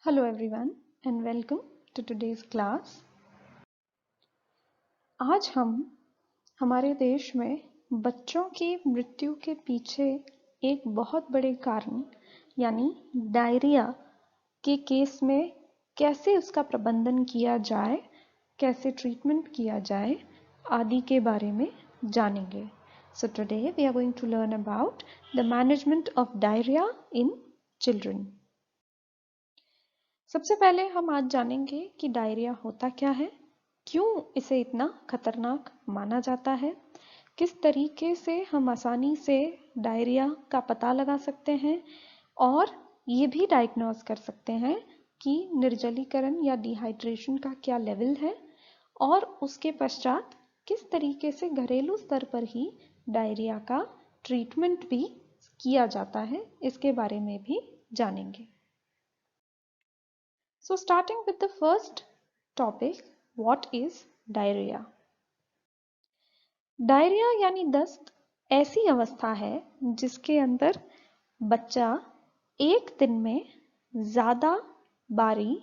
Hello everyone and welcome to today's class. आज हम हमारे देश में बच्चों की मृत्यु के पीछे एक बहुत बड़े कारण यानी डायरिया के केस में कैसे उसका प्रबंधन किया जाए, कैसे ट्रीटमेंट किया जाए आदि के बारे में जानेंगे. So today we are going to learn about the management of diarrhea in children. सबसे पहले हम आज जानेंगे कि डायरिया होता क्या है, क्यों इसे इतना खतरनाक माना जाता है, किस तरीके से हम आसानी से डायरिया का पता लगा सकते हैं और ये भी डायग्नोज कर सकते हैं कि निर्जलीकरण या डिहाइड्रेशन का क्या लेवल है और उसके पश्चात किस तरीके से घरेलू स्तर पर ही डायरिया का ट्रीटमेंट भी किया जाता है, इसके बारे में भी जानेंगे. So starting with the first topic, what is diarrhea? Diarrhoea यानी दस्त ऐसी अवस्था है जिसके अंदर बच्चा एक दिन में ज़्यादा बारी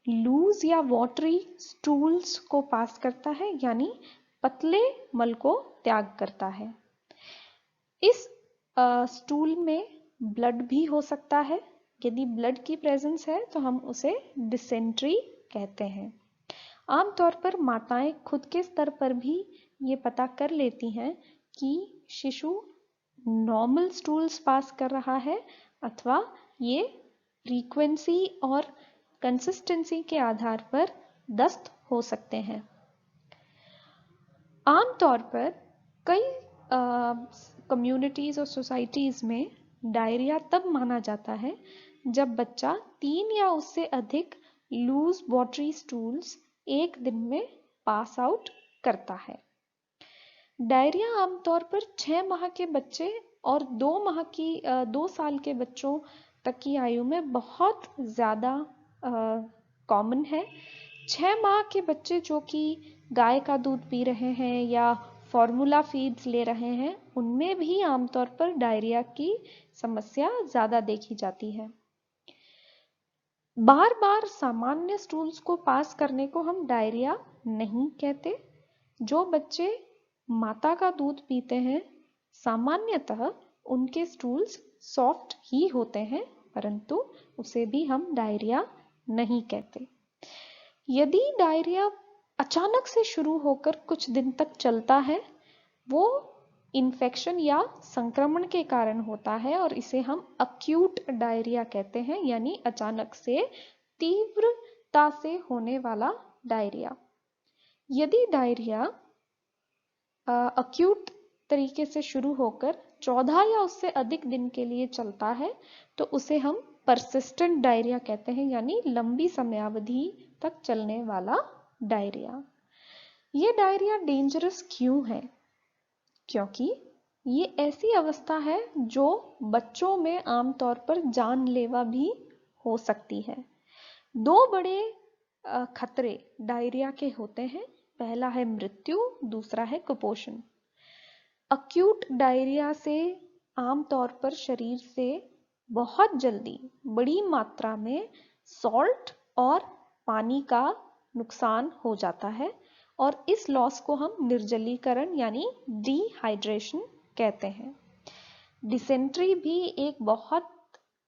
लूज या वाटरी स्टूल्स को पास करता है, यानी पतले मल को त्याग करता है. इस स्टूल में ब्लड भी हो सकता है. यदि ब्लड की प्रेजेंस है तो हम उसे डिसेंट्री कहते हैं. आमतौर पर माताएं खुद के स्तर पर भी ये पता कर लेती हैं कि शिशु नॉर्मल स्टूल्स पास कर रहा है अथवा ये फ्रीक्वेंसी और कंसिस्टेंसी के आधार पर दस्त हो सकते हैं. आमतौर पर कई कम्युनिटीज और सोसाइटीज में डायरिया तब माना जाता है जब बच्चा 3 या उससे अधिक लूज वाटरी स्टूल्स एक दिन में पास आउट करता है. डायरिया आमतौर पर 6 माह के बच्चे और 2 साल के बच्चों तक की आयु में बहुत ज़्यादा कॉमन है. 6 माह के बच्चे जो कि गाय का दूध पी रहे हैं या फॉर्मूला फीड्स ले रहे हैं, उनमें भी आमतौर पर डायरिया की समस्या ज़्यादा देखी जाती है. बार बार सामान्य स्टूल्स को पास करने को हम डायरिया नहीं कहते. जो बच्चे माता का दूध पीते हैं सामान्यतः उनके स्टूल्स सॉफ्ट ही होते हैं, परंतु उसे भी हम डायरिया नहीं कहते. यदि डायरिया अचानक से शुरू होकर कुछ दिन तक चलता है, वो इन्फेक्शन या संक्रमण के कारण होता है और इसे हम अक्यूट डायरिया कहते हैं, यानी अचानक से तीव्रता से होने वाला डायरिया. यदि डायरिया अक्यूट तरीके से शुरू होकर 14 या उससे अधिक दिन के लिए चलता है तो उसे हम परसिस्टेंट डायरिया कहते हैं, यानी लंबी समयावधि तक चलने वाला डायरिया. ये डायरिया डेंजरस क्यों है? क्योंकि ये ऐसी अवस्था है जो बच्चों में आमतौर पर जानलेवा भी हो सकती है. 2 बड़े खतरे डायरिया के होते हैं. पहला है मृत्यु, दूसरा है कुपोषण. अक्यूट डायरिया से आमतौर पर शरीर से बहुत जल्दी बड़ी मात्रा में सॉल्ट और पानी का नुकसान हो जाता है और इस लॉस को हम निर्जलीकरण यानी डिहाइड्रेशन कहते हैं. डिसेंट्री भी एक बहुत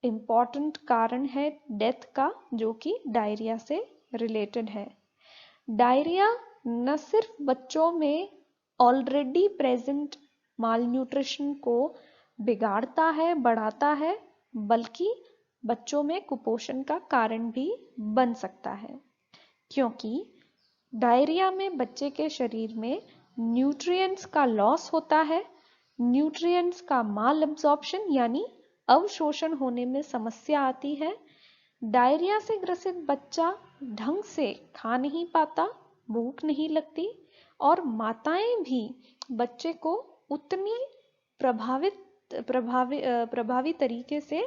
इम्पॉर्टेंट कारण है डेथ का, जो कि डायरिया से रिलेटेड है. डायरिया न सिर्फ बच्चों में ऑलरेडी प्रेजेंट मालन्यूट्रिशन को बिगाड़ता है, बढ़ाता है, बल्कि बच्चों में कुपोषण का कारण भी बन सकता है. क्योंकि डायरिया में बच्चे के शरीर में न्यूट्रिएंट्स का लॉस होता है. न्यूट्रिएंट्स का माल एब्जॉर्प्शन यानी अवशोषण होने में समस्या आती है. डायरिया से ग्रसित बच्चा ढंग से खा नहीं पाता, भूख नहीं लगती और माताएं भी बच्चे को उतनी प्रभावी तरीके से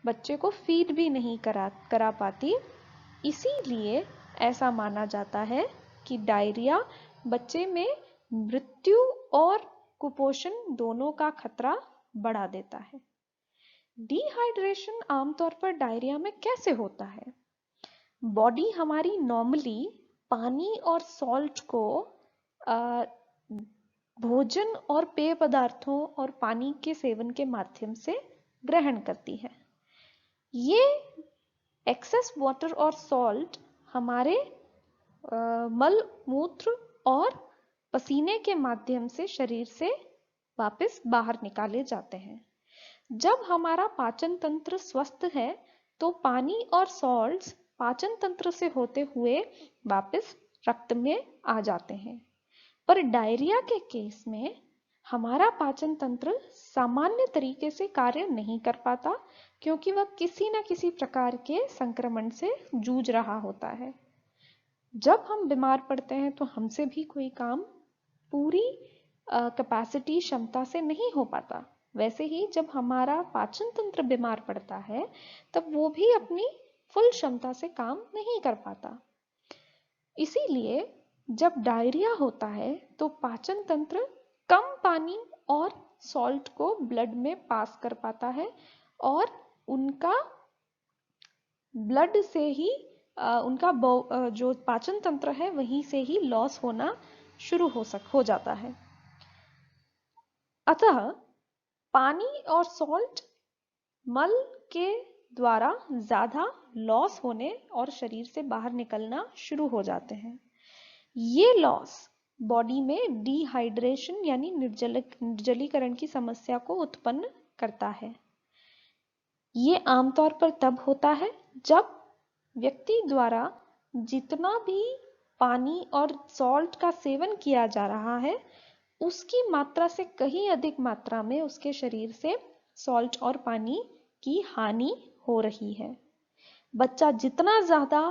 बच्चे को फीड भी नहीं करा पाती. इसीलिए ऐसा माना जाता है कि डायरिया बच्चे में मृत्यु और कुपोषण दोनों का खतरा बढ़ा देता है. डिहाइड्रेशन आमतौर पर डायरिया में कैसे होता है? बॉडी हमारी नॉर्मली पानी और सॉल्ट को भोजन और पेय पदार्थों और पानी के सेवन के माध्यम से ग्रहण करती है। ये एक्सेस वाटर और सॉल्ट हमारे मल मूत्र और पसीने के माध्यम से शरीर से वापस बाहर निकाले जाते हैं। जब हमारा पाचन तंत्र स्वस्थ है तो पानी और सॉल्ट्स पाचन तंत्र से होते हुए वापस रक्त में आ जाते हैं। पर डायरिया के केस में हमारा पाचन तंत्र सामान्य तरीके से कार्य नहीं कर पाता, क्योंकि वह किसी न किसी प्रकार के संक्रमण से जूझ रहा होता है। जब हम बीमार पड़ते हैं तो हमसे भी कोई काम पूरी कैपेसिटी क्षमता से नहीं हो पाता। वैसे ही जब हमारा पाचन तंत्र बीमार पड़ता है तब वो भी अपनी फुल क्षमता से काम नहीं कर पाता। इसीलिए जब डायरिया होता है तो पाचन तंत्र कम पानी और सॉल्ट को ब्लड में पास कर पाता है और उनका ब्लड से ही उनका जो पाचन तंत्र है वहीं से ही लॉस होना शुरू हो जाता है। अतः पानी और सॉल्ट मल के द्वारा ज्यादा लॉस होने और शरीर से बाहर निकलना शुरू हो जाते हैं। ये लॉस बॉडी में डिहाइड्रेशन यानी निर्जलीकरण की समस्या को उत्पन्न करता है। ये आमतौर पर तब होता है जब व्यक्ति द्वारा जितना भी पानी और सॉल्ट का सेवन किया जा रहा है उसकी मात्रा से कहीं अधिक मात्रा में उसके शरीर से सॉल्ट और पानी की हानि हो रही है। बच्चा जितना ज्यादा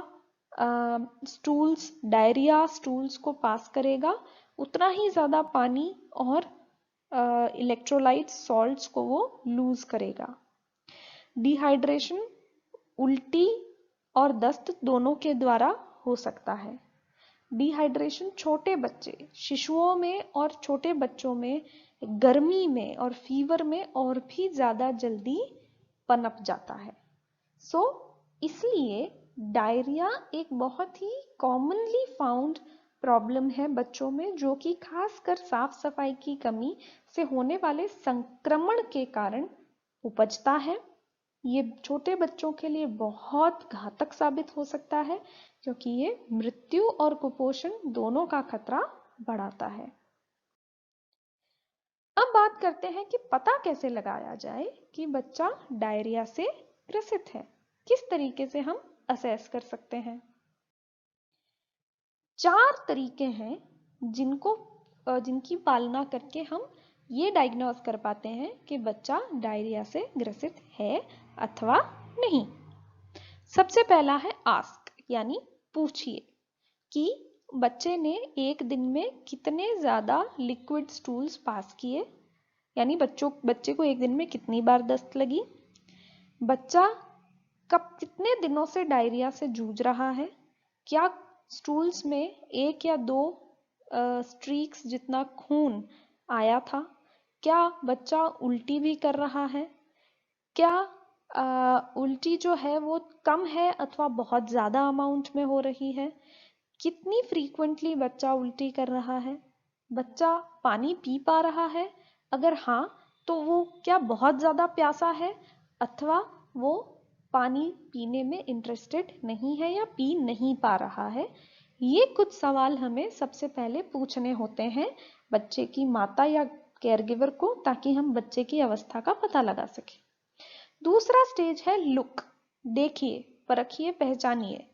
स्टूल्स डायरिया स्टूल्स को पास करेगा उतना ही ज्यादा पानी और इलेक्ट्रोलाइट सॉल्ट्स को वो लूज करेगा। डिहाइड्रेशन उल्टी और दस्त दोनों के द्वारा हो सकता है। डिहाइड्रेशन छोटे बच्चे शिशुओं में और छोटे बच्चों में गर्मी में और फीवर में और भी ज्यादा जल्दी पनप जाता है। इसलिए डायरिया एक बहुत ही कॉमनली फाउंड प्रॉब्लम है बच्चों में, जो कि खासकर साफ सफाई की कमी से होने वाले संक्रमण के कारण उपजता है। ये छोटे बच्चों के लिए बहुत घातक साबित हो सकता है क्योंकि ये मृत्यु और कुपोषण दोनों का खतरा बढ़ाता है। अब बात करते हैं कि पता कैसे लगाया जाए कि बच्चा डायरिया से ग्रसित है। किस तरीके से हम असेस कर सकते हैं? 4 तरीके हैं जिनकी पालना करके हम ये डायग्नोज कर पाते हैं कि बच्चा डायरिया से ग्रसित है अथवा नहीं। सबसे पहला है आस्क, यानी पूछिए कि बच्चे ने एक दिन में कितने ज्यादा लिक्विड स्टूल्स पास किए, यानी बच्चे को एक दिन में कितनी बार दस्त लगी, बच्चा कितने दिनों से डायरिया से जूझ रहा है, क्या स्टूल्स में 1 या 2 स्ट्रीक्स जितना खून आया था, क्या बच्चा उल्टी भी कर रहा है, क्या उल्टी जो है वो कम है अथवा बहुत ज्यादा अमाउंट में हो रही है, कितनी फ्रीक्वेंटली बच्चा उल्टी कर रहा है, बच्चा पानी पी पा रहा है, अगर हाँ तो वो क्या बहुत ज्यादा प्यासा है अथवा वो पानी पीने में इंटरेस्टेड नहीं है या पी नहीं पा रहा है। ये कुछ सवाल हमें सबसे पहले पूछने होते हैं बच्चे की माता या केयरगिवर को, ताकि हम बच्चे की अवस्था का पता लगा सकें। दूसरा स्टेज है लुक, देखिए, परखिए, पहचानिए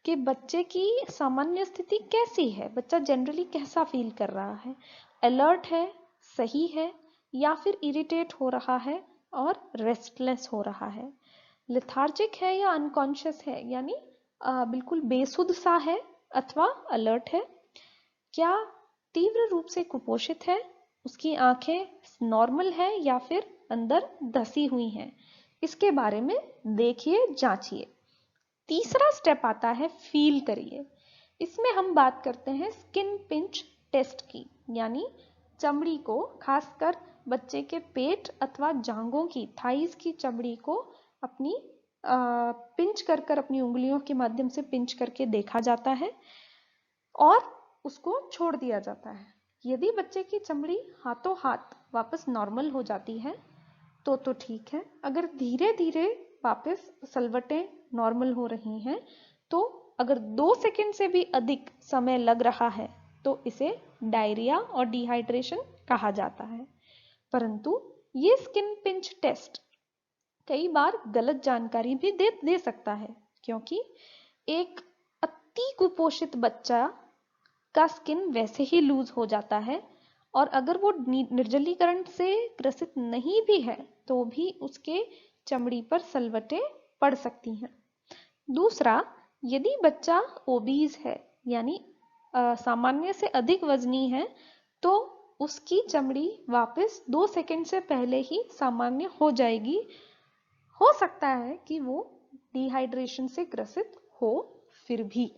कि बच्चे की सामान्य स्थिति कैसी है, बच्चा जनरली कैसा फील कर रहा है, अलर्ट है, सही है, या फिर इरिटेट हो रहा है और रेस्टलेस हो रहा है, लेथार्जिक है या अनकॉन्शियस है, यानी बिल्कुल बेसुध सा है अथवा अलर्ट है, क्या तीव्र रूप से कुपोषित है, उसकी आंखें नॉर्मल है या फिर अंदर धसी हुई हैं, इसके बारे में देखिए, जांचिए। तीसरा स्टेप आता है फील करिए। इसमें हम बात करते हैं स्किन पिंच टेस्ट की, यानी चमड़ी को, खासकर बच्चे के पेट अथवा जांघों की, थाइज की चमड़ी को अपनी पिंच कर अपनी उंगलियों के माध्यम से पिंच करके देखा जाता है और उसको छोड़ दिया जाता है। यदि बच्चे की चमड़ी हाथों हाथ वापस नॉर्मल हो जाती है तो ठीक है। अगर धीरे धीरे वापस सलवटें नॉर्मल हो रही हैं तो अगर 2 सेकंड से भी अधिक समय लग रहा है तो इसे डायरिया और डिहाइड्रेशन कहा जाता है। परंतु ये स्किन पिंच टेस्ट कई बार गलत जानकारी भी दे सकता है, क्योंकि एक अति कुपोषित बच्चा का स्किन वैसे ही लूज हो जाता है और अगर वो निर्जलीकरण से ग्रसित नहीं भी है तो भी उसके चमड़ी पर सलवटें पड़ सकती हैं। दूसरा, यदि बच्चा ओबीज है यानी सामान्य से अधिक वजनी है तो उसकी चमड़ी वापस 2 सेकंड से पहले ही सामान्य हो जाएगी। हो सकता है कि वो डिहाइड्रेशन से ग्रसित हो फिर भी।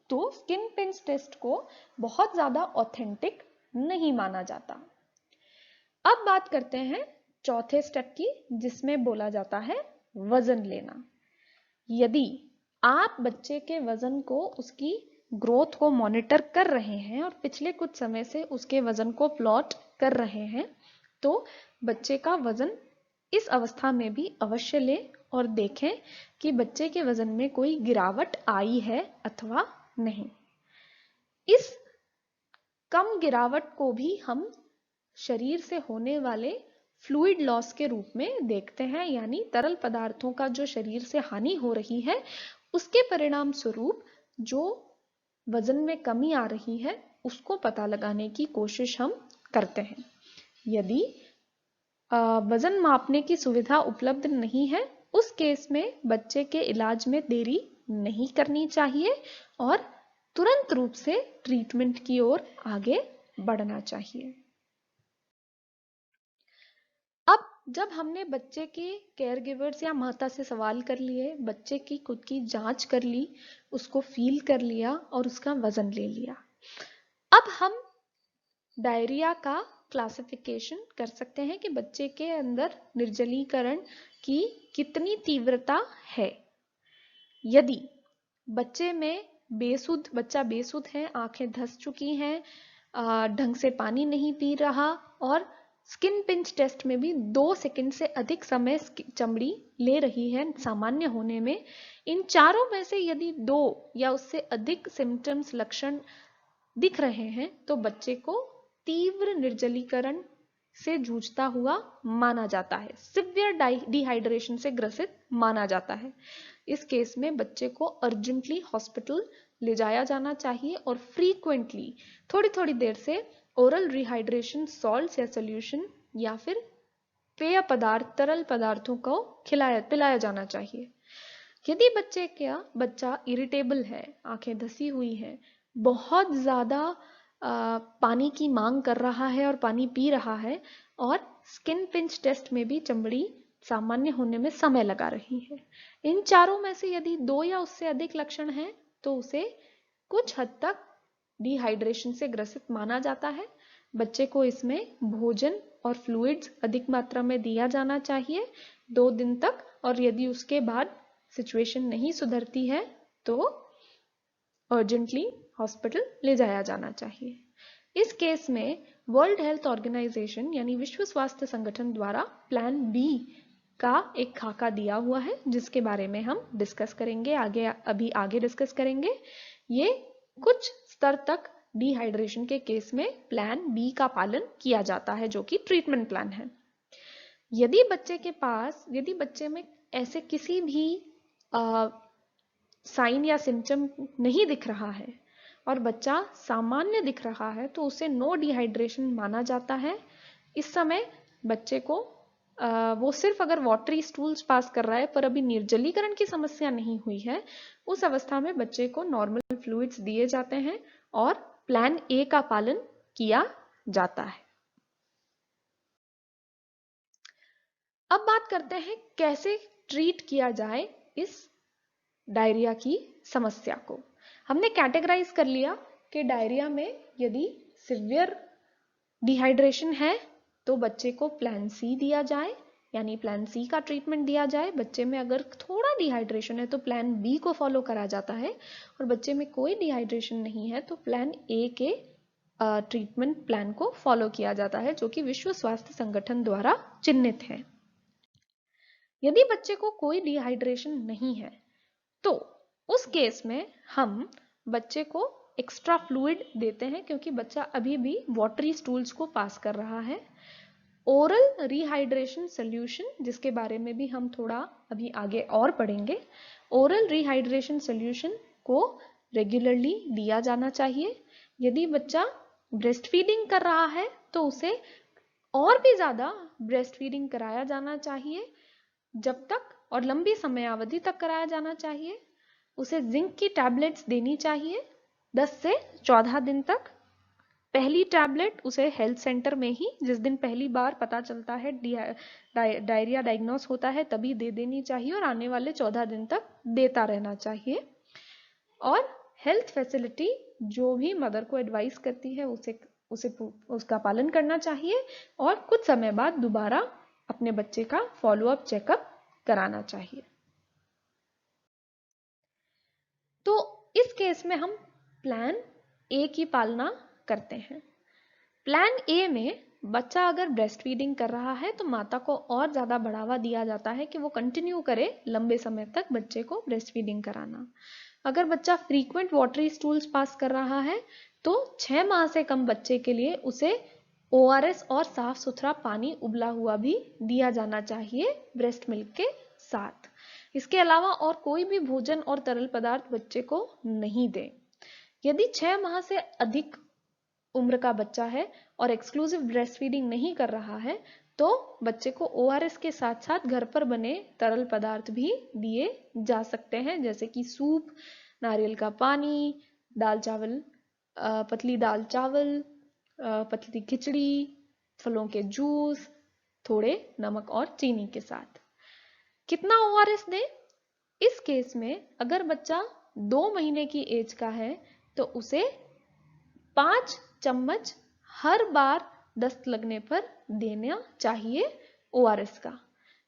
तो स्किन पिंच टेस्ट को बहुत ज्यादा ऑथेंटिक नहीं माना जाता। अब बात करते हैं चौथे स्टेप की, जिसमें बोला जाता है वजन लेना। यदि आप बच्चे के वजन को, उसकी ग्रोथ को मॉनिटर कर रहे हैं और पिछले कुछ समय से उसके वजन को प्लॉट कर रहे हैं तो बच्चे का वजन इस अवस्था में भी अवश्य लें और देखें कि बच्चे के वजन में कोई गिरावट आई है अथवा नहीं। इस कम गिरावट को भी हम शरीर से होने वाले फ्लूइड लॉस के रूप में देखते हैं, यानी तरल पदार्थों का जो शरीर से हानि हो रही है उसके परिणाम स्वरूप जो वजन में कमी आ रही है उसको पता लगाने की कोशिश हम करते हैं। यदि वजन मापने की सुविधा उपलब्ध नहीं है उस केस में बच्चे के इलाज में देरी नहीं करनी चाहिए और तुरंत रूप से ट्रीटमेंट की ओर आगे बढ़ना चाहिए। अब जब हमने बच्चे के केयर गिवर्स या माता से सवाल कर लिए, बच्चे की खुद की जांच कर ली, उसको फील कर लिया और उसका वजन ले लिया, अब हम डायरिया का क्लासिफिकेशन कर सकते हैं कि बच्चे के अंदर निर्जलीकरण की कितनी तीव्रता है। यदि बच्चे में बच्चा बेसुध है, आंखें धंस चुकी हैं, ढंग से पानी नहीं पी रहा और स्किन पिंच टेस्ट में भी 2 सेकंड से अधिक समय चमड़ी ले रही है सामान्य होने में, इन चारों में से यदि 2 या उससे अधिक सिम्टम्स लक्षण दिख रहे हैं तो बच्चे को तीव्र निर्जलीकरण से जूझता हुआ माना जाता है, सिवियर डिहाइड्रेशन से ग्रसित माना जाता है। इस केस में बच्चे को अर्जेंटली हॉस्पिटल ले जाया जाना चाहिए और फ्रीक्वेंटली थोड़ी थोड़ी देर से ओरल रिहाइड्रेशन सॉल्ट या सोल्यूशन या फिर पेय पदार्थ, तरल पदार्थों को पिलाया जाना चाहिए। यदि बच्चा इरिटेबल है, आंखें धसी हुई हैं, बहुत ज्यादा पानी की मांग कर रहा है और पानी पी रहा है और स्किन पिंच टेस्ट में भी चमड़ी सामान्य होने में समय लगा रही है, इन चारों में से यदि 2 या उससे अधिक लक्षण हैं तो उसे कुछ हद तक डिहाइड्रेशन से ग्रसित माना जाता है। बच्चे को इसमें भोजन और फ्लूइड्स अधिक मात्रा में दिया जाना चाहिए 2 दिन तक, और यदि उसके बाद सिचुएशन नहीं सुधरती है तो अर्जेंटली हॉस्पिटल ले जाया जाना चाहिए। इस केस में वर्ल्ड हेल्थ ऑर्गेनाइजेशन यानी विश्व स्वास्थ्य संगठन द्वारा प्लान बी का एक खाका दिया हुआ है जिसके बारे में हम डिस्कस करेंगे आगे डिस्कस करेंगे। ये कुछ स्तर तक डिहाइड्रेशन के केस में प्लान बी का पालन किया जाता है जो कि ट्रीटमेंट प्लान है। यदि बच्चे में ऐसे किसी भी साइन या सिम्टम नहीं दिख रहा है और बच्चा सामान्य दिख रहा है तो उसे नो डिहाइड्रेशन माना जाता है। इस समय बच्चे को वो सिर्फ अगर वाटरी स्टूल्स पास कर रहा है पर अभी निर्जलीकरण की समस्या नहीं हुई है, उस अवस्था में बच्चे को नॉर्मल फ्लूइड्स दिए जाते हैं और प्लान ए का पालन किया जाता है। अब बात करते हैं कैसे ट्रीट किया जाए इस डायरिया की समस्या को। हमने कैटेगराइज कर लिया कि डायरिया में यदि सिवियर डिहाइड्रेशन है तो बच्चे को प्लान सी दिया जाए, यानी प्लान सी का ट्रीटमेंट दिया जाए। बच्चे में अगर थोड़ा डिहाइड्रेशन है तो प्लान बी को फॉलो करा जाता है, और बच्चे में कोई डिहाइड्रेशन नहीं है तो प्लान ए के ट्रीटमेंट प्लान को फॉलो किया जाता है, जो कि विश्व स्वास्थ्य संगठन द्वारा चिन्हित है। यदि बच्चे को कोई डिहाइड्रेशन नहीं है तो उस केस में हम बच्चे को एक्स्ट्रा फ्लूइड देते हैं, क्योंकि बच्चा अभी भी वाटरी स्टूल्स को पास कर रहा है। ओरल रिहाइड्रेशन सोल्यूशन, जिसके बारे में भी हम थोड़ा अभी आगे और पढ़ेंगे, ओरल रिहाइड्रेशन सोल्यूशन को रेगुलरली दिया जाना चाहिए। यदि बच्चा ब्रेस्ट फीडिंग कर रहा है तो उसे और भी ज्यादा ब्रेस्ट फीडिंग कराया जाना चाहिए, जब तक और लंबी समयावधि तक कराया जाना चाहिए। उसे जिंक की टैबलेट्स देनी चाहिए 10 से 14 दिन तक। पहली टैबलेट उसे हेल्थ सेंटर में ही, जिस दिन पहली बार पता चलता है डायरिया डायग्नोस होता है, तभी दे देनी चाहिए और आने वाले 14 दिन तक देता रहना चाहिए। और हेल्थ फैसिलिटी जो भी मदर को एडवाइस करती है उसे उसका पालन करना चाहिए, और कुछ समय बाद दोबारा अपने बच्चे का फॉलोअप चेकअप कराना चाहिए। तो इस केस में हम प्लान ए की पालना करते हैं। प्लान ए में बच्चा अगर ब्रेस्ट फीडिंग कर रहा है तो माता को और ज्यादा बढ़ावा दिया जाता है कि वो कंटिन्यू करे लंबे समय तक बच्चे को ब्रेस्ट फीडिंग कराना। अगर बच्चा फ्रीक्वेंट वाटरी स्टूल्स पास कर रहा है तो 6 माह से कम बच्चे के लिए उसे ORS और साफ सुथरा पानी उबला हुआ भी दिया जाना चाहिए ब्रेस्ट मिल्क के साथ। इसके अलावा और कोई भी भोजन और तरल पदार्थ बच्चे को नहीं दें। यदि 6 माह से अधिक उम्र का बच्चा है और एक्सक्लूसिव ब्रेस्ट फीडिंग नहीं कर रहा है तो बच्चे को ORS के साथ साथ घर पर बने तरल पदार्थ भी दिए जा सकते हैं, जैसे कि सूप, नारियल का पानी, दाल चावल, पतली दाल चावल, पतली खिचड़ी, फलों के जूस, थोड़े नमक और चीनी के साथ। कितना ORS दें? इस केस में अगर बच्चा 2 महीने की एज का है तो उसे 5 चम्मच हर बार दस्त लगने पर देना चाहिए ORS का।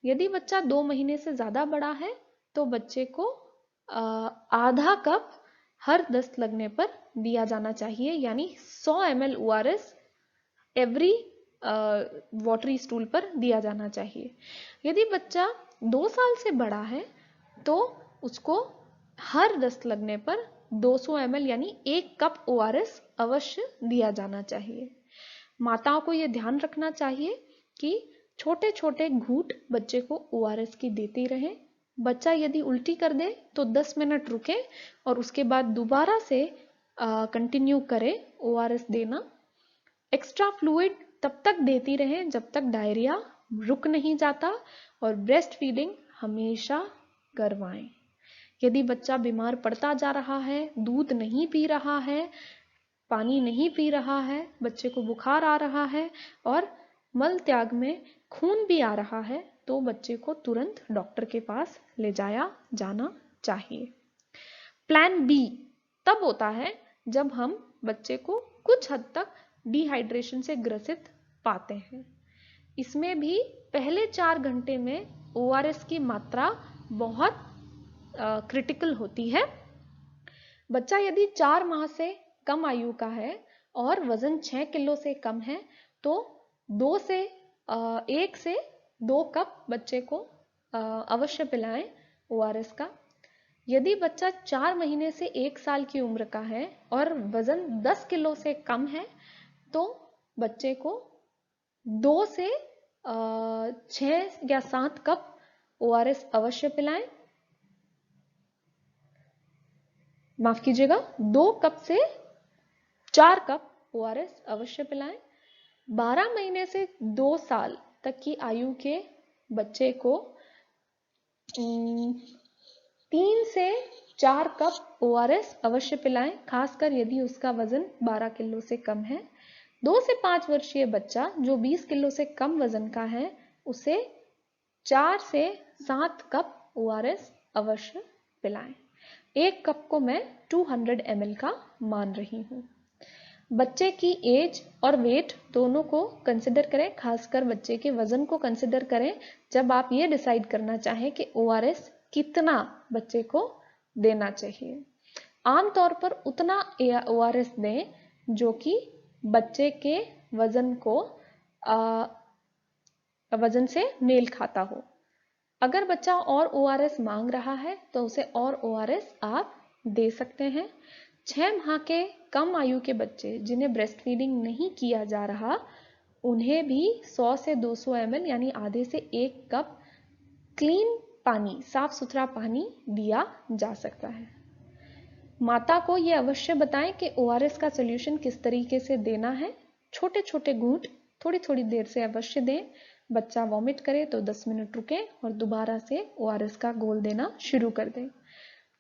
यदि बच्चा 2 महीने से ज्यादा बड़ा है तो बच्चे को आधा कप हर दस्त लगने पर दिया जाना चाहिए, यानी 100 ml ORS every watery stool पर दिया जाना चाहिए। यदि बच्चा 2 साल से बड़ा है तो उसको हर दस्त लगने पर 200 ml यानी 1 कप ORS अवश्य दिया जाना चाहिए। माताओं को यह ध्यान रखना चाहिए कि छोटे छोटे घूंट बच्चे को ORS की देती रहें। बच्चा यदि उल्टी कर दे तो 10 मिनट रुके और उसके बाद दोबारा से कंटिन्यू करें ORS देना। एक्स्ट्रा फ्लूइड तब तक देती रहें जब तक डायरिया रुक नहीं जाता, और ब्रेस्ट फीडिंग हमेशा करवाएं। यदि बच्चा बीमार पड़ता जा रहा है, दूध नहीं पी रहा है, पानी नहीं पी रहा है, बच्चे को बुखार आ रहा है और मल त्याग में खून भी आ रहा है, तो बच्चे को तुरंत डॉक्टर के पास ले जाया जाना चाहिए। प्लान बी तब होता है जब हम बच्चे को कुछ हद तक डिहाइड्रेशन से ग्रसित पाते हैं। इसमें भी पहले 4 घंटे में ORS की मात्रा बहुत क्रिटिकल होती है। बच्चा यदि 4 माह से कम आयु का है और वजन 6 किलो से कम है तो 1 से 2 कप बच्चे को अवश्य पिलाएं ORS का। यदि बच्चा 4 महीने से 1 साल की उम्र का है और वजन 10 किलो से कम है तो बच्चे को 2 से 6 या 7 कप ORS अवश्य पिलाएं। माफ कीजिएगा, 2 कप से 4 कप ORS अवश्य पिलाएं। 12 महीने से 2 साल तक की आयु के बच्चे को 3 से 4 कप ORS अवश्य पिलाएं, खासकर यदि उसका वजन 12 किलो से कम है। 2 से 5 वर्षीय बच्चा जो 20 किलो से कम वजन का है उसे 4 से 7 कप ORS अवश्य पिलाएं। 1 कप को मैं 200 ml का मान रही हूं। बच्चे की एज और वेट दोनों को कंसिडर करें, खासकर बच्चे के वजन को कंसिडर करें जब आप ये डिसाइड करना चाहें कि ORS कितना बच्चे को देना चाहिए। आमतौर पर उतना ORS दें जो कि बच्चे के वजन को वजन से मेल खाता हो। अगर बच्चा और ORS मांग रहा है तो उसे और ORS आप दे सकते हैं। 6 माह के कम आयु के बच्चे जिन्हें ब्रेस्ट फीडिंग नहीं किया जा रहा, उन्हें भी 100 से 200 ml यानी आधे से 1 कप क्लीन पानी, साफ सुथरा पानी दिया जा सकता है। माता को यह अवश्य बताएं कि ORS का सोल्यूशन किस तरीके से देना है। छोटे छोटे घूंट थोड़ी थोड़ी देर से अवश्य दें। बच्चा वॉमिट करे तो 10 मिनट रुकें और दोबारा से ORS का घोल देना शुरू कर दें।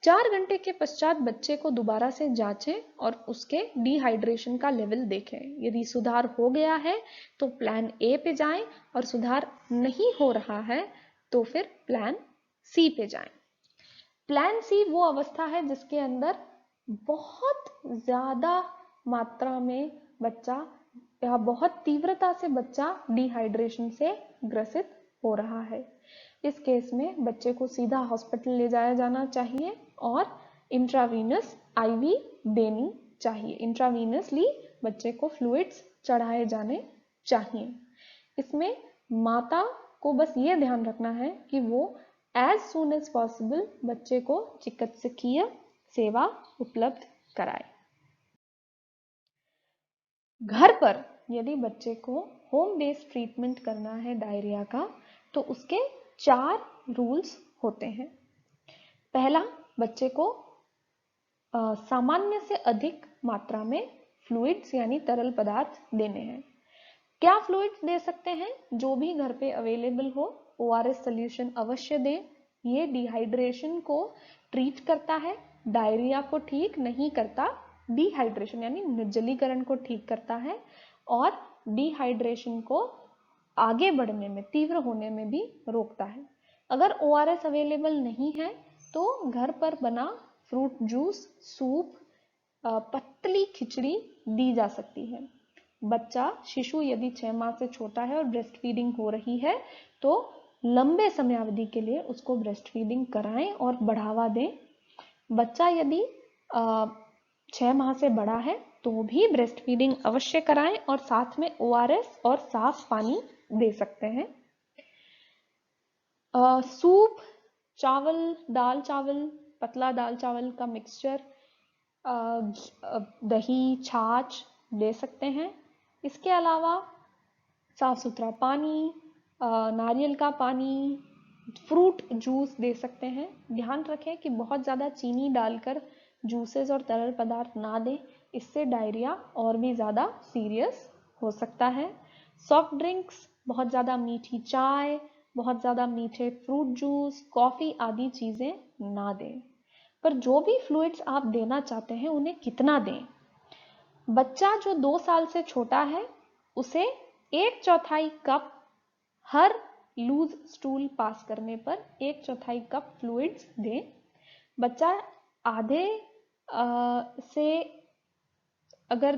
4 घंटे के पश्चात बच्चे को दोबारा से जांचें और उसके डिहाइड्रेशन का लेवल देखें। यदि सुधार हो गया है तो प्लान ए पे जाएं और सुधार नहीं हो रहा है तो फिर प्लान सी पे जाएं। प्लान सी वो अवस्था है जिसके अंदर बहुत ज्यादा मात्रा में बच्चा या बहुत तीव्रता से बच्चा डिहाइड्रेशन से ग्रसित हो रहा है। इस केस में बच्चे को सीधा हॉस्पिटल ले जाया जाना चाहिए और इंट्रावीनस IV देनी चाहिए। इंट्रावीनसली बच्चे को फ्लूइड्स चढ़ाए जाने चाहिए। इसमें माता को बस ये ध्यान रखना है कि वो एज सून एज पॉसिबल बच्चे को चिकित्सकीय सेवा उपलब्ध कराए। घर पर यदि बच्चे को होम बेस्ड ट्रीटमेंट करना है डायरिया का तो उसके 4 रूल्स होते हैं। पहला, बच्चे को सामान्य से अधिक मात्रा में फ्लूइड्स यानी तरल पदार्थ देने हैं। क्या फ्लूइड्स दे सकते हैं? जो भी घर पे अवेलेबल हो। ORS सोल्यूशन अवश्य दें। ये डिहाइड्रेशन को ट्रीट करता है, डायरिया को ठीक नहीं करता। डिहाइड्रेशन यानी निर्जलीकरण को ठीक करता है और डिहाइड्रेशन को आगे बढ़ने में, तीव्र होने में भी रोकता है। अगर ORS अवेलेबल नहीं है तो घर पर बना फ्रूट जूस, सूप, पतली खिचड़ी दी जा सकती है। बच्चा, शिशु यदि 6 माह से छोटा है और ब्रेस्ट फीडिंग हो रही है तो लंबे समयावधि के लिए उसको ब्रेस्ट फीडिंग कराएं और बढ़ावा दें। बच्चा यदि 6 माह से बड़ा है तो भी ब्रेस्ट फीडिंग अवश्य कराएं और साथ में ORS और साफ पानी दे सकते हैं। सूप, चावल, दाल चावल, पतला दाल चावल का मिक्सचर, दही, छाछ दे सकते हैं। इसके अलावा साफ सुथरा पानी, नारियल का पानी, फ्रूट जूस दे सकते हैं। ध्यान रखें कि बहुत ज़्यादा चीनी डालकर जूसेस और तरल पदार्थ ना दें, इससे डायरिया और भी ज़्यादा सीरियस हो सकता है। सॉफ्ट ड्रिंक्स, बहुत ज़्यादा मीठी चाय, बहुत ज़्यादा मीठे फ्रूट जूस, कॉफ़ी आदि चीज़ें ना दें। पर जो भी फ्लूइड्स आप देना चाहते हैं उन्हें कितना दें? बच्चा जो 2 साल से छोटा है उसे 1/4 कप हर लूज स्टूल पास करने पर 1/4 कप फ्लूइड्स दें। बच्चा आधे से अगर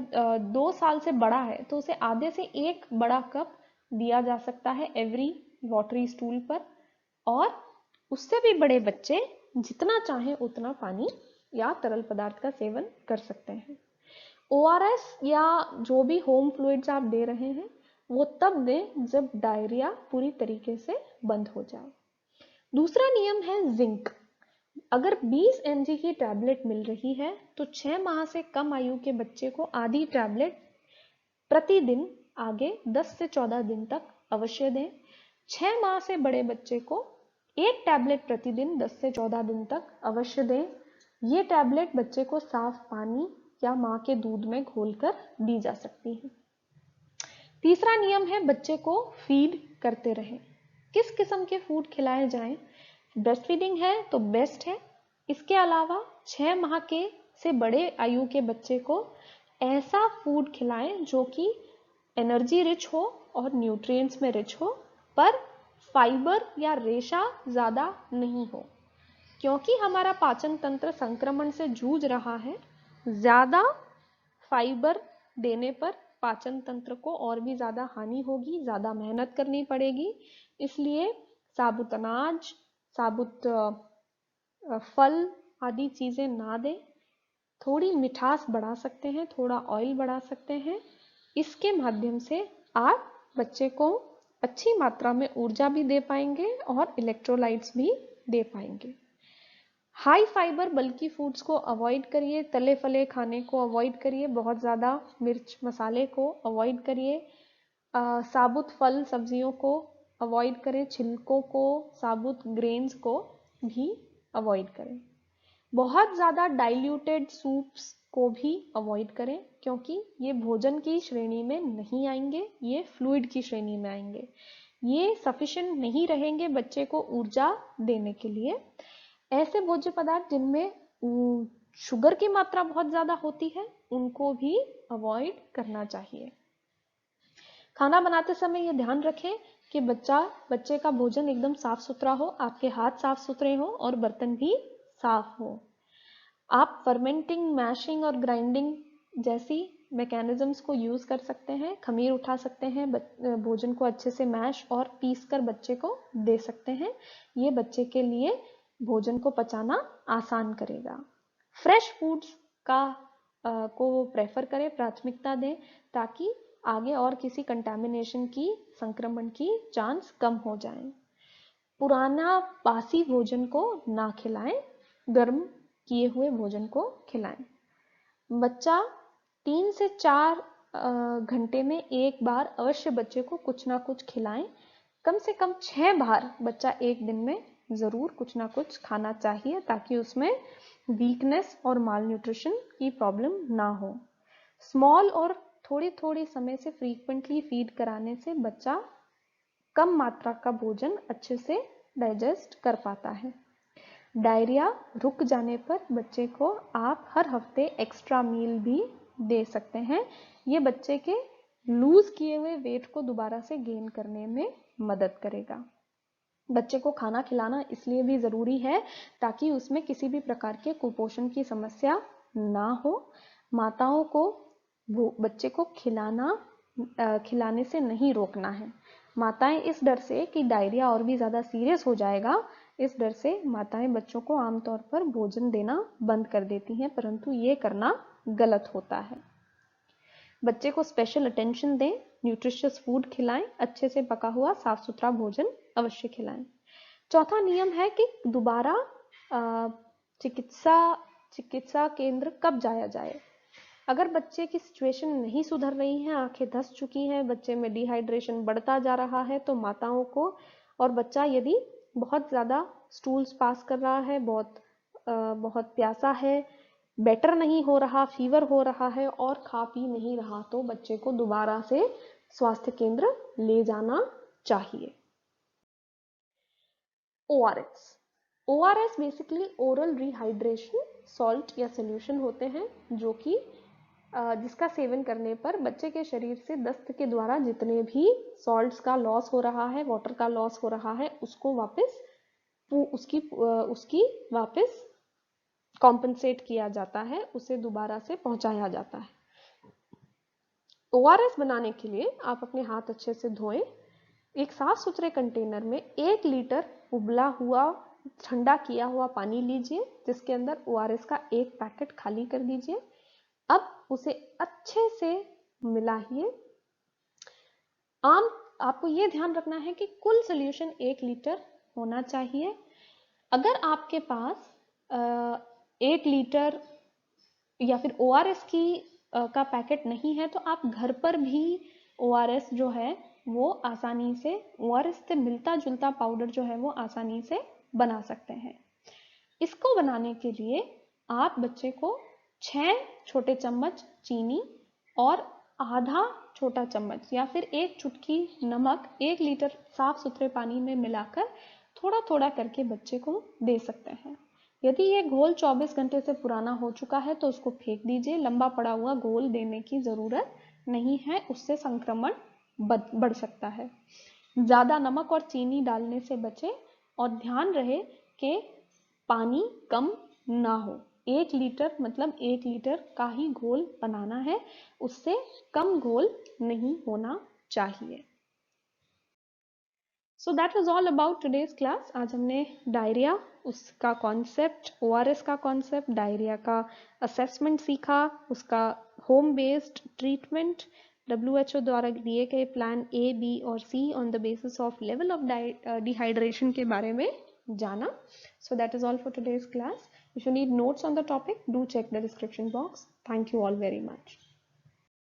2 साल से बड़ा है तो उसे आधे से 1 बड़ा कप दिया जा सकता है एवरी वाटरी स्टूल पर, और उससे भी बड़े बच्चे जितना चाहें उतना पानी या तरल पदार्थ का सेवन कर सकते हैं। ORS या जो भी होम फ्लूइड्स आप दे रहे हैं वो तब दें जब डायरिया पूरी तरीके से बंद हो जाए। दूसरा नियम है जिंक। अगर 20 mg की टैबलेट मिल रही है तो 6 माह से कम आयु के बच्चे को आधी टैबलेट प्रतिदिन आगे 10 से 14 दिन तक अवश्य दें। 6 माह से बड़े बच्चे को 1 टैबलेट प्रतिदिन 10 से 14 दिन तक अवश्य दें। ये टैबलेट बच्चे को साफ पानी या माँ के दूध में घोलकर दी जा सकती है। तीसरा नियम है बच्चे को फीड करते रहें। किस किस्म के फूड खिलाए जाएं? ब्रेस्ट फीडिंग है तो बेस्ट है। इसके अलावा 6 माह के से बड़े आयु के बच्चे को ऐसा फूड खिलाएं जो कि एनर्जी रिच हो और न्यूट्रिएंट्स में रिच हो, पर फाइबर या रेशा ज्यादा नहीं हो। क्योंकि हमारा पाचन तंत्र संक्रमण से जूझ रहा है, ज्यादा फाइबर देने पर पाचन तंत्र को और भी ज्यादा हानि होगी, ज्यादा मेहनत करनी पड़ेगी। इसलिए साबुत अनाज, साबुत फल आदि चीजें ना दें। थोड़ी मिठास बढ़ा सकते हैं, थोड़ा ऑयल बढ़ा सकते हैं। इसके माध्यम से आप बच्चे को अच्छी मात्रा में ऊर्जा भी दे पाएंगे और इलेक्ट्रोलाइट्स भी दे पाएंगे। हाई फाइबर बल्की फूड्स को अवॉइड करिए, तले फले खाने को अवॉइड करिए, बहुत ज़्यादा मिर्च मसाले को अवॉइड करिए। साबुत फल सब्जियों को अवॉइड करें, छिलकों को, साबुत ग्रेन्स को भी अवॉइड करें। बहुत ज़्यादा डाइल्यूटेड सूप्स को भी अवॉइड करें, क्योंकि ये भोजन की श्रेणी में नहीं आएंगे, ये फ्लूइड की श्रेणी में आएंगे। ये सफिशिएंट नहीं रहेंगे बच्चे को ऊर्जा देने के लिए। ऐसे भोज्य पदार्थ जिनमें शुगर की मात्रा बहुत ज्यादा होती है, उनको भी अवॉइड करना चाहिए। खाना बनाते समय ये ध्यान रखें कि बच्चे का भोजन एकदम साफ सुथरा हो, आपके हाथ साफ सुथरे हो और बर्तन भी साफ हो। आप फर्मेंटिंग, मैशिंग और ग्राइंडिंग जैसी मैकेनिज्म्स को यूज कर सकते हैं। खमीर उठा सकते हैं, भोजन को अच्छे से मैश और पीस कर बच्चे को दे सकते हैं। ये बच्चे के लिए भोजन को पचाना आसान करेगा। फ्रेश फूड्स को प्रेफर करें, प्राथमिकता दें, ताकि आगे और किसी कंटामिनेशन की, संक्रमण की चांस कम हो जाए। पुराना बासी भोजन को ना खिलाएं, गर्म किए हुए भोजन को खिलाएं। बच्चा 3 से 4 घंटे में एक बार अवश्य बच्चे को कुछ ना कुछ खिलाएं। कम से कम 6 बार बच्चा एक दिन में जरूर कुछ ना कुछ खाना चाहिए, ताकि उसमें वीकनेस और माल न्यूट्रिशन की प्रॉब्लम ना हो। स्मॉल और थोड़ी थोड़ी समय से फ्रीक्वेंटली फीड कराने से बच्चा कम मात्रा का भोजन अच्छे से डाइजेस्ट कर पाता है। डायरिया रुक जाने पर बच्चे को आप हर हफ्ते एक्स्ट्रा मील भी दे सकते हैं। ये बच्चे के लूज किए हुए वेट को दोबारा से गेन करने में मदद करेगा। बच्चे को खाना खिलाना इसलिए भी जरूरी है ताकि उसमें किसी भी प्रकार के कुपोषण की समस्या ना हो। माताओं को बच्चे को खिलाने से नहीं रोकना है। माताएं इस डर से कि डायरिया और भी ज्यादा सीरियस हो जाएगा, इस डर से माताएं बच्चों को आमतौर पर भोजन देना बंद कर देती हैं, परंतु ये करना गलत होता है। बच्चे को स्पेशल अटेंशन दें, न्यूट्रिशियस फूड खिलाएं, अच्छे से पका हुआ साफ सुथरा भोजन अवश्य खिलाएं। चौथा नियम है कि दोबारा चिकित्सा केंद्र कब जाया जाए। अगर बच्चे की सिचुएशन नहीं सुधर रही है, आंखें धंस चुकी हैं, बच्चे में डिहाइड्रेशन बढ़ता जा रहा है, तो माताओं को, और बच्चा यदि बहुत ज्यादा स्टूल्स पास कर रहा है, बहुत प्यासा है, बेटर नहीं हो रहा, फीवर हो रहा है और खा पी नहीं रहा, तो बच्चे को दोबारा से स्वास्थ्य केंद्र ले जाना चाहिए। ORS basically oral rehydration salt या सोल्यूशन होते हैं, जो कि जिसका सेवन करने पर बच्चे के शरीर से दस्त के द्वारा जितने भी सॉल्ट्स का लॉस हो रहा है, वाटर का लॉस हो रहा है, उसको वापस उसकी वापस कॉम्पनसेट किया जाता है, उसे दोबारा से पहुंचाया जाता है। ORS बनाने के लिए आप अपने हाथ अच्छे से धोएं। एक साफ सुथरे कंटेनर में 1 लीटर उबला हुआ ठंडा किया हुआ पानी लीजिए, जिसके अंदर ORS का एक पैकेट खाली कर दीजिए। अब उसे अच्छे से मिलाइए। आपको यह ध्यान रखना है कि कुल सॉल्यूशन 1 लीटर होना चाहिए। अगर आपके पास 1 लीटर या फिर ORS का पैकेट नहीं है, तो आप घर पर भी ORS जो है वो आसानी से, ORS से मिलता जुलता पाउडर जो है वो आसानी से बना सकते हैं। इसको बनाने के लिए आप बच्चे को 6 छोटे चम्मच चीनी और आधा छोटा चम्मच या फिर 1 चुटकी नमक 1 लीटर साफ सुथरे पानी में मिलाकर थोड़ा थोड़ा करके बच्चे को दे सकते हैं। यदि ये घोल 24 घंटे से पुराना हो चुका है तो उसको फेंक दीजिए। लंबा पड़ा हुआ घोल देने की जरूरत नहीं है, उससे संक्रमण बढ़ सकता है। ज्यादा नमक और चीनी डालने से बचे और ध्यान रहे कि पानी कम ना हो। 1 लीटर मतलब 1 लीटर का ही घोल बनाना है, उससे कम घोल नहीं होना चाहिए। So that was all about today's class. आज हमने डायरिया, उसका कॉन्सेप्ट, ORS का कॉन्सेप्ट, डायरिया का असेसमेंट सीखा, उसका होम बेस्ड ट्रीटमेंट, WHO द्वारा दिए गए प्लान A, B और C on the basis of level of dehydration के बारे में जाना। So that is all for today's class. If you need notes on the topic, do check the description box. Thank you all very much.